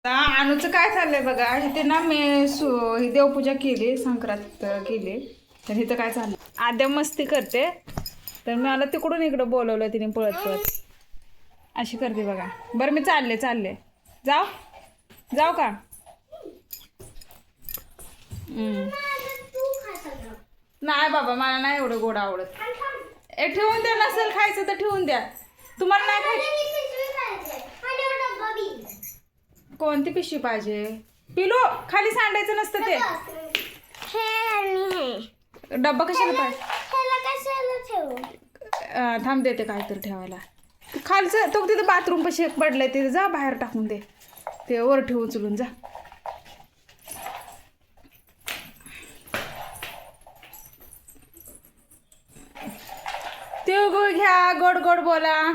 अनुचं काय चाललंय बघा. इथे ना मी ही देवपूजा केली, संक्रांत केली. तर इथं काय चाललं, आद्या मस्ती करते. तर मला तिकडून इकडं बोलवलं तिने पळत पळत. अशी करते बघा. बरं मी चालले जाऊ का? नाही बाबा, मला नाही एवढं गोड आवडत. ठेवून द्या, नसेल खायचं तर ठेवून द्या. तुम्हाला नाही खायचं? कोणती पिशवी पाहिजे? पिलो खाली सांडायचं नसतं ते. डब्बा कशाला पाहिजे? थांब देते काहीतरी ठेवायला. खालचं तो तिथं बाथरूम पाशी पडलंय, तिथे जा बाहेर टाकून दे. ते वर ठेवू उचलून जा. तिळगुळ घ्या, गोड गोड बोला.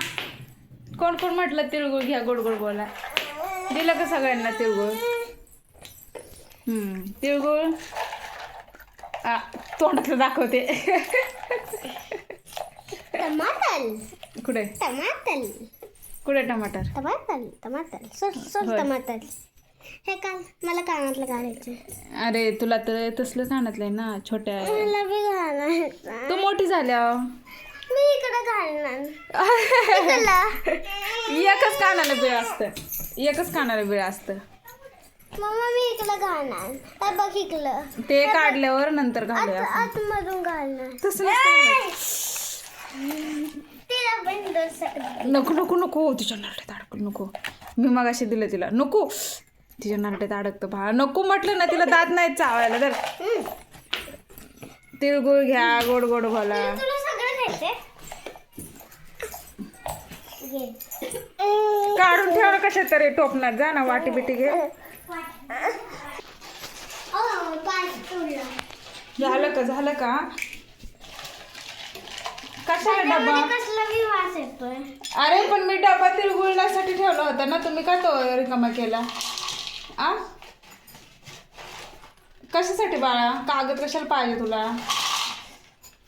कोण कोण म्हटलं तिळगुळ घ्या, गोड गोड बोला? दिलं का सगळ्यांना तिळगुळ? तिळगुळ तोंडातलं दाखवते. टमाटर कुठे टमाटर कुठे टमाटर? टमाटर टमाटर सोड टमाटर. हे काल मला कानातलं घालायचं. अरे तुला तर तसलं कानातलंय ना छोट्या. मला बी घालायचं. तू मोठी झाल्या. मी इकडे घालणार. एकच कानाला बिळ असतं, एकच कानाला बिळ असतं. मम्मा मी इकडे घालणार. हे बघ इकडं. ते काढल्यावर नंतर घालूया. आतमधून घालणार. तसं नसतं. तिला बंद सकत. नको नको नको, तिच्या नरट्यात अडकल नको. मी मगाशी दिलं तिला. नको, तिच्या नरट्यात अडकतं बाळा. नको म्हटलं ना, तिला दात नाही चावायला. तर तिळगुळ घ्या, गोड गोड बोला. तुला सगळं खायचंय. काढून ठेवलं कशात तरी टोपणात. जा ना, वाटी बिटी घे. झालं का? कशाला डबा? अरे पण मी डबा तिळगुळासाठी ठेवला होता ना, तुम्ही का तो रिकामा केला? कशासाठी बाळा? कागद कशाला पाहिजे तुला?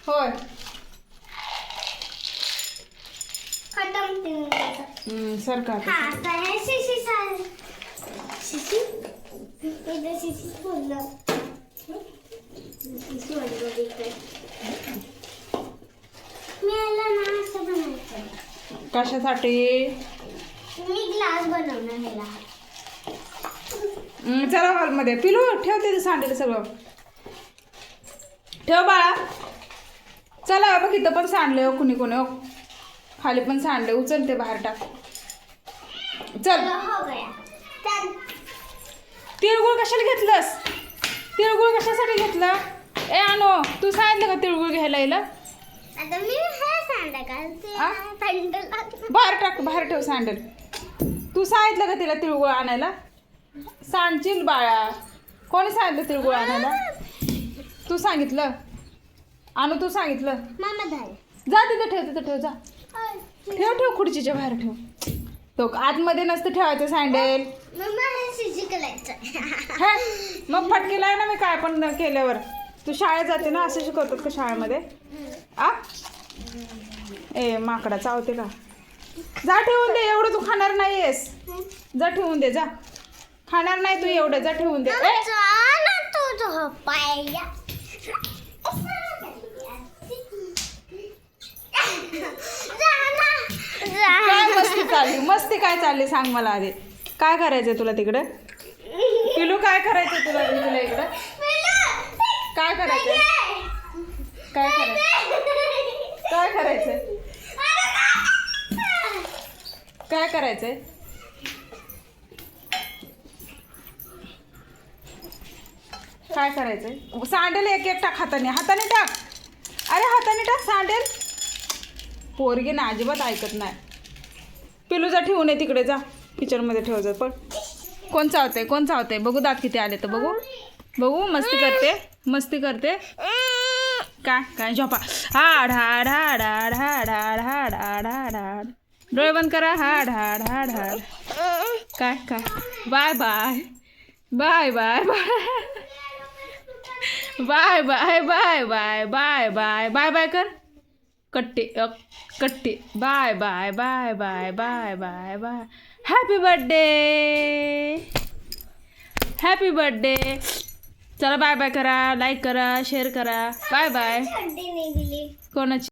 होय, सरकार कशासाठी? मी ग्लास बनवणार. चला हॉलमध्ये. पिलू ठेव, तिथे सांडेल सगळं ठेव बाळा. चला बघ, इथं पण सांडले हो कुणी कोणी. खाली पण सांडले. उचल ते बाहेर टाक. चल. तिळगुळ कशाला घेतलंस? तिळगुळ कशासाठी घेतलं? ए आणो, तू सांगितलं का तिळगुळ घ्यायला येईल? बाहेर टाक, बाहेर ठेव सँडल. तू सांगितलं का तिला तिळगुळ आणायला? सांडशील बाळा. कोणी सांगितलं तिळगुळ आणायला? तू सांगितलं? आणू तू सांगितलं? जा तिथं ठेव, तिथं ठेव. जा ठेव खुर्चीच्या बाहेर ठेव. तो आतमध्ये नसतं ठेवायचं सँडल. मग फटकेला ना मी काय पण केल्यावर. तू शाळेत जाते ना, असं शिकवतात का शाळेमध्ये? ए माकडा चावते का? जा ठेवून दे. एवढं तू खाणार नाहीयेस. जा ठेवून दे. जा, खाणार नाही तू एवढं. जा ठेवून दे. काय मस्ती चालली? मस्ती काय चालली सांग मला आधी. काय करायचंय तुला तिकडे? पिलू काय करायचंय तुला इकडे? काय करायचंय? काय करायचं? काय करायचंय? काय करायचंय? काय करायचंय? सांडेल एक एक टाक. हाताने टाक. अरे हाताने टाक सांडेल. पोरगी ना अजिबात ऐकत नाही. पिलू जा ठेवून ये तिकडे. जा किचनमध्ये ठेव. जा पण. कोण चावतंय बघू. दात किती आले तर बघू. मस्ती करते. काय झोपा. हाड हाड हाड हाड हाड हाड हाड हाड हाड हाड. डोळे बंद करा. हाड हाड हाड हाड. काय bye bye bye bye bye bye bye bye bye bye bye bye bye कर. कट्टी bye bye bye bye bye bye bye. Happy birthday. Happy birthday. चला बाय बाय करा, लाईक करा, शेअर करा. Bye bye. थंडी नाही दिली कोणाची